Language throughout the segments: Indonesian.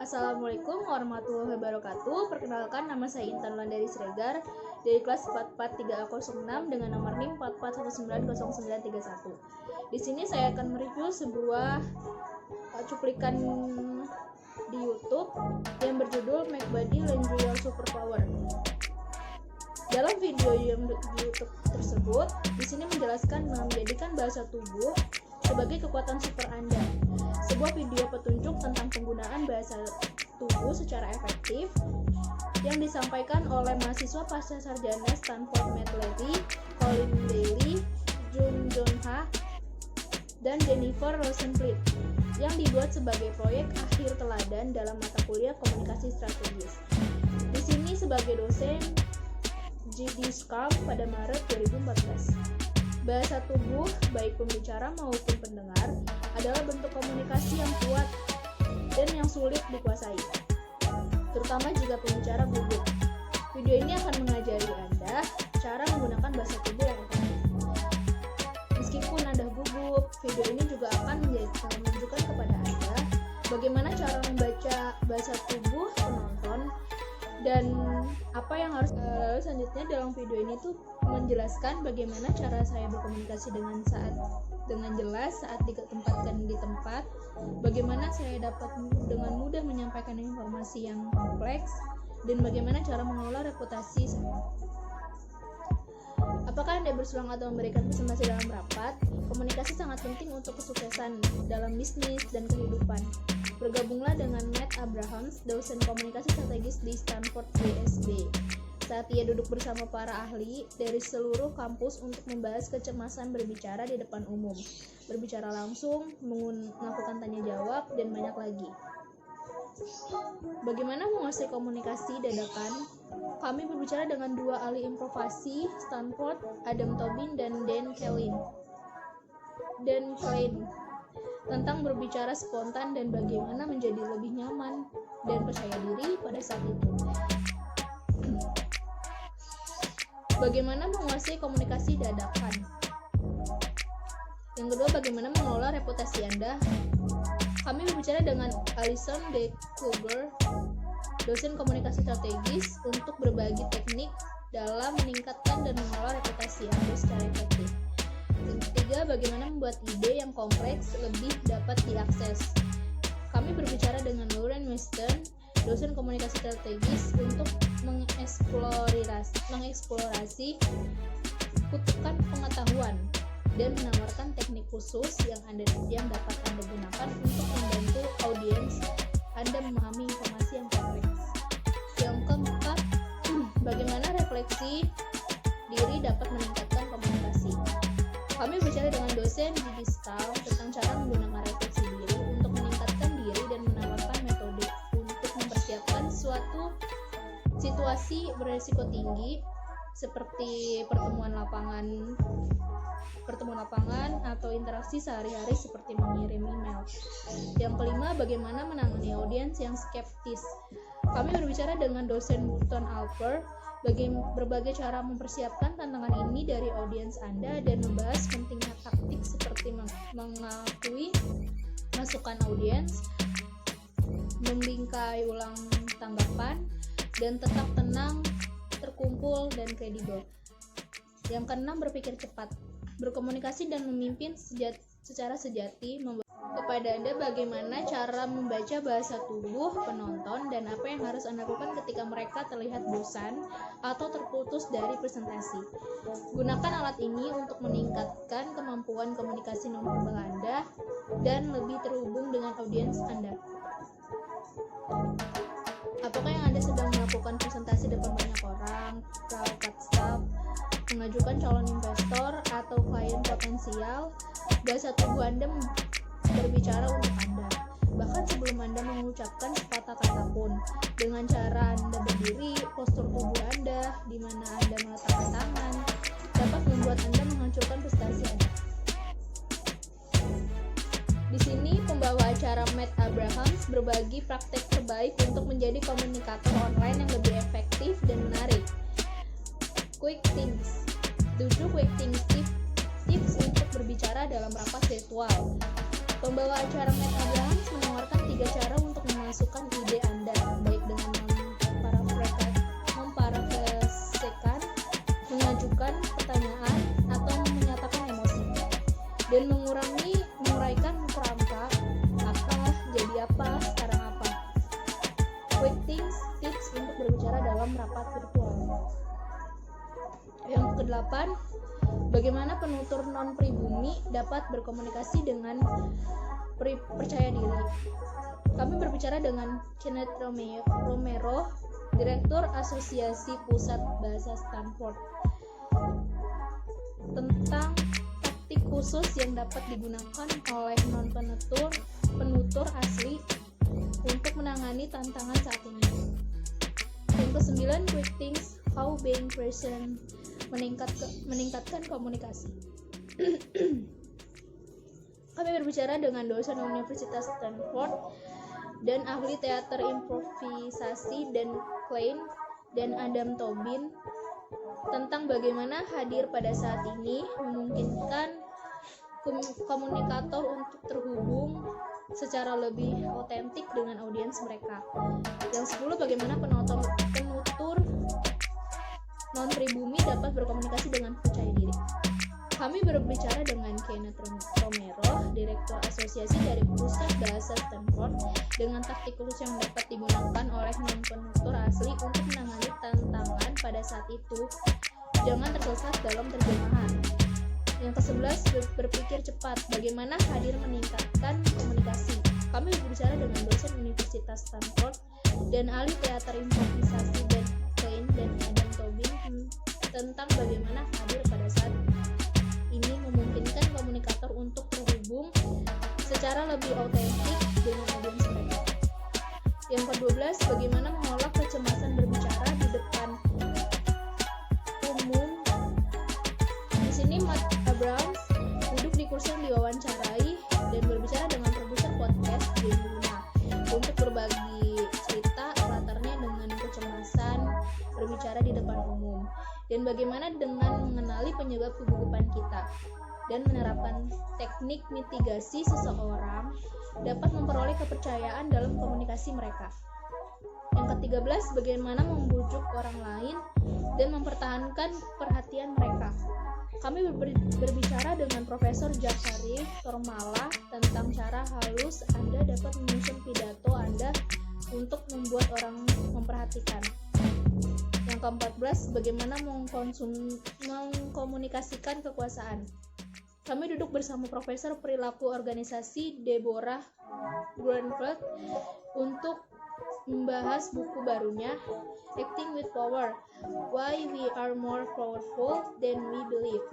Assalamualaikum warahmatullahi wabarakatuh. Perkenalkan, nama saya Intan Wulandari Siregar dari kelas 44306 dengan nomor NIM 441900931. Di sini saya akan mereview sebuah cuplikan di YouTube yang berjudul Make Body Lend You Your Superpower. Dalam video yang di YouTube tersebut, di sini menjelaskan menjadikan bahasa tubuh sebagai kekuatan super Anda. Sebuah video petunjuk tentang penggunaan bahasa tubuh secara efektif yang disampaikan oleh mahasiswa pasca sarjana Stanford Matt Levy, Colin Daly, Jung Joon-ha, dan Jennifer Rosenblit yang dibuat sebagai proyek akhir teladan dalam mata kuliah komunikasi strategis. Di sini sebagai dosen G.D. Scarf pada Maret 2014. Bahasa tubuh, baik pembicara maupun pendengar, adalah bentuk komunikasi yang kuat dan yang sulit dikuasai, terutama jika pembicara gugup. Video ini akan mengajari Anda cara menggunakan bahasa tubuh yang efektif. Meskipun Anda gugup, video ini juga akan menunjukkan kepada Anda bagaimana cara membaca bahasa tubuh penonton dan apa yang harus selanjutnya dalam video ini tuh menjelaskan bagaimana cara saya berkomunikasi dengan jelas saat ditempatkan di tempat, bagaimana saya dapat dengan mudah menyampaikan informasi yang kompleks, dan bagaimana cara mengelola reputasi saya. Apakah Anda bersulang atau memberikan presentasi dalam rapat? Komunikasi sangat penting untuk kesuksesan dalam bisnis dan kehidupan. Bergabunglah dengan Matt Abrahams, dosen komunikasi strategis di Stanford GSB. Saat ia duduk bersama para ahli dari seluruh kampus untuk membahas kecemasan berbicara di depan umum, berbicara langsung, melakukan tanya jawab, dan banyak lagi. Bagaimana menguasai komunikasi dadakan? Kami berbicara dengan dua ahli improvisasi Stanford, Adam Tobin dan Dan Klein, tentang berbicara spontan dan bagaimana menjadi lebih nyaman dan percaya diri pada saat itu. Bagaimana menguasai komunikasi dadakan? Yang kedua, bagaimana mengelola reputasi Anda? Kami berbicara dengan Alison De Kluger, dosen komunikasi strategis, untuk berbagi teknik dalam meningkatkan dan mengelola reputasi Anda secara efektif. Yang ketiga, bagaimana membuat ide yang kompleks lebih dapat diakses. Kami berbicara dengan Lauren Weston, dosen komunikasi strategis, untuk mengeksplorasi kutukan pengetahuan dan menawarkan teknik khusus yang dapat Anda gunakan untuk membantu audiens Anda memahami informasi yang kompleks. Yang keempat, bagaimana refleksi diri dapat meningkatkan komunikasi. Kami berbicara dengan dosen G.D. Scarf tentang cara menggunakan refleksi diri untuk meningkatkan diri dan menawarkan metode untuk mempersiapkan suatu situasi beresiko tinggi seperti pertemuan lapangan atau interaksi sehari-hari seperti mengirim email. Yang kelima, bagaimana menangani audiens yang skeptis. Kami berbicara dengan dosen Burton Alper berbagai cara mempersiapkan tantangan ini dari audiens Anda dan membahas pentingnya taktik seperti mengakui masukan audiens, membingkai ulang tanggapan, dan tetap tenang, terkumpul, dan kredibel. Yang keenam, berpikir cepat. Berkomunikasi dan memimpin secara sejati kepada Anda bagaimana cara membaca bahasa tubuh penonton dan apa yang harus Anda lakukan ketika mereka terlihat bosan atau terputus dari presentasi. Gunakan alat ini untuk meningkatkan kemampuan komunikasi nonverbal Anda dan lebih terhubung dengan audiens Anda. Apakah yang Anda sedang melakukan presentasi depan banyak orang, rapat staff, mengajukan calon investor atau klien potensial? Bahasa tubuh Anda berbicara untuk Anda. Bahkan sebelum Anda mengucapkan sepatah kata pun, dengan cara Anda berdiri, postur tubuh Anda, di mana Anda meletakkan tangan, dapat membuat Anda menghancurkan prestasi Anda. Di sini pembawa acara Matt Abrahams berbagi praktek terbaik untuk menjadi komunikator online yang lebih efektif dan menarik. Quick Things. 7 Quick Things tips untuk berbicara dalam rapat virtual. Pembawa acara Matt Abrahams menawarkan 3 cara untuk memasukkan ide Anda, baik dengan memparafrasekan, mengajukan pertanyaan, atau menyatakan emosi, dan menguraikan kerangka apa, jadi apa, sekarang apa. Quick tips untuk berbicara dalam rapat virtual. Yang ke-8, bagaimana penutur non-pribumi dapat berkomunikasi dengan percaya diri. Kami berbicara dengan Kenneth Romero, Direktur Asosiasi Pusat Bahasa Stanford, tentang taktik khusus yang dapat digunakan oleh penutur asli untuk menangani tantangan saat ini. Yang ke-9, quick things how being present meningkatkan komunikasi. Kami berbicara dengan dosen Universitas Stanford dan ahli teater improvisasi Dan Klein dan Adam Tobin tentang bagaimana hadir pada saat ini memungkinkan komunikator untuk terhubung secara lebih otentik dengan audiens mereka. Yang 10, bagaimana penutur non-pribumi dapat berkomunikasi dengan percaya diri. Kami berbicara dengan Kenneth Romero, Direktur Asosiasi dari Pusat Bahasa Stanford, dengan taktik khusus yang dapat digunakan oleh non-penutur asli untuk menangani tantangan pada saat itu. Jangan tersesat dalam terjemahan. Yang ke-11, berpikir cepat. Bagaimana hadir meningkatkan komunikasi. Kami berbicara dengan dosen Universitas Stanford dan ahli teater improvisasi Dan Klein dan Adam Tobin tentang bagaimana hadir pada saat ini memungkinkan komunikator untuk terhubung secara lebih otentik dengan audiens mereka. Yang ke-12, bagaimana mengolah kecemasan berbicara di depan umum. Di sini Matt Abrahams duduk di kursi yang diwawancarai dan berbicara dengan produser podcast Jamie Luna untuk berbagi cerita latarnya dengan kecemasan berbicara di depan umum, dan bagaimana dengan mengenali penyebab kegugupan kita dan menerapkan teknik mitigasi seseorang dapat memperoleh kepercayaan dalam komunikasi mereka. Yang ke-13, bagaimana membujuk orang lain dan mempertahankan perhatian mereka. Kami berbicara dengan Profesor Jafari Tormala tentang cara halus Anda dapat menyusun pidato Anda untuk membuat orang memperhatikan. Yang ke-14, bagaimana mengkomunikasikan kekuasaan. Kami duduk bersama Profesor Perilaku Organisasi Deborah Grunfeld untuk membahas buku barunya, Acting with Power, Why We Are More Powerful Than We Believe.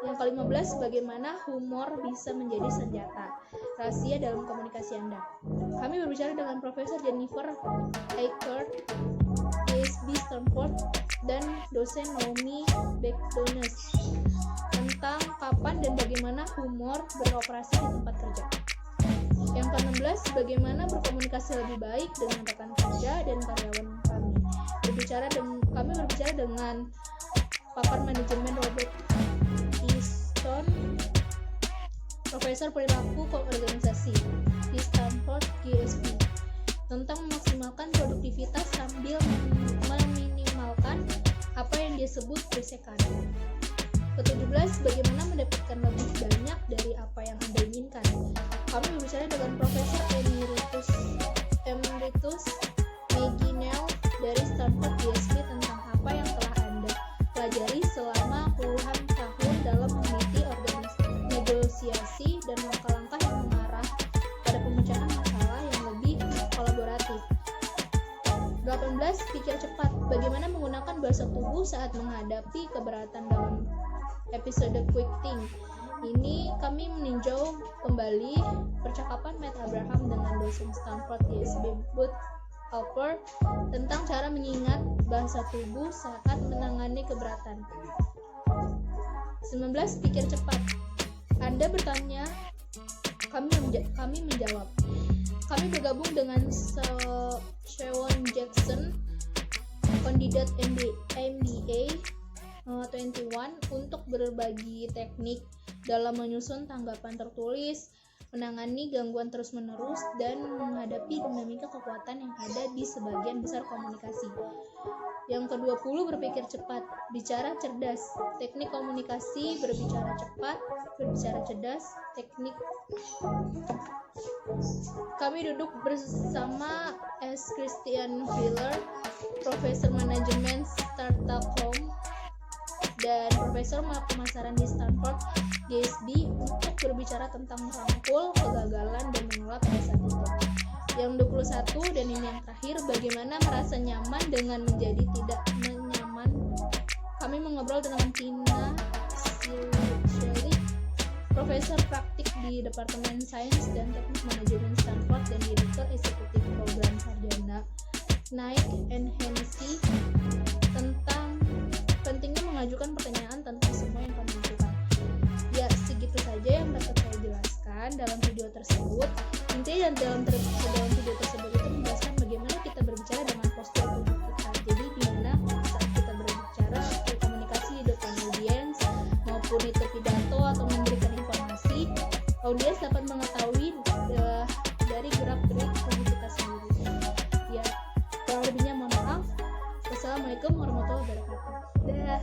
Yang ke-15, bagaimana humor bisa menjadi senjata rahasia dalam komunikasi Anda. Kami berbicara dengan Profesor Jennifer Eichert, PhD Stanford, dan dosen Naomi Bekdones tentang kapan dan bagaimana humor beroperasi di tempat kerja. Yang ke-16, bagaimana berkomunikasi lebih baik dengan rekan kerja dan karyawan kami. Kami berbicara dengan pakar manajemen Robert Easton, Profesor Perilaku Organisasi di Stanford GSB, tentang memaksimalkan produktivitas sambil meminimalkan apa yang disebut gesekan. Ke-17, bagaimana mendapatkan lebih banyak dari apa yang Anda inginkan. Kami berbicara dengan Profesor Emeritus Maggie Nell dari Stanford GSB tentang apa yang telah Anda pelajari selama puluhan tahun dalam meneliti negosiasi dan langkah-langkah yang mengarah pada pemecahan masalah yang lebih kolaboratif. 18, pikir cepat. Bagaimana menggunakan bahasa tubuh saat menghadapi keberatan dalam episode Quick Think. Ini kami meninjau kembali percakapan Matt Abraham dengan dosen Stanford GSB Bud Alper tentang cara mengingat bahasa tubuh saat menangani keberatan. 19, pikir cepat. Anda bertanya, kami menjawab. Kami bergabung dengan Shawn Jackson, kandidat MBA 21, untuk berbagi teknik dalam menyusun tanggapan tertulis, menangani gangguan terus-menerus, dan menghadapi dinamika kekuatan yang ada di sebagian besar komunikasi. Yang ke-20, berpikir cepat, bicara cerdas, teknik komunikasi, berbicara cepat, berbicara cerdas, teknik. Kami duduk bersama S. Christian Wheeler, Profesor Manajemen Startup Home dan Profesor Pemasaran di Stanford GSD untuk berbicara tentang merangkul kegagalan dan menolak pada saat itu. Yang 21 dan ini yang terakhir, bagaimana merasa nyaman dengan menjadi tidak nyaman. Kami mengobrol dengan Tina Shelley, Profesor Praktik di Departemen Sains dan Teknik Manajemen Stanford dan Direktur Eksekutif Program Sarjana Knight and Hennessy, tentang pentingnya mengajukan pertanyaan tentang semua yang kami lakukan. Ya, segitu saja yang dapat saya jelaskan dalam video tersebut. Intinya dalam video tersebut itu menjelaskan bagaimana kita berbicara dengan postur tubuh kita. Jadi dimana saat kita berbicara, berkomunikasi di depan audiens maupun itu pidato atau memberikan informasi, audiens dapat mengetahui dari gerak-gerik tubuh kita sendiri. Ya, kurang lebihnya mohon maaf. Wassalamualaikum warahmatullahi wabarakatuh. Dah.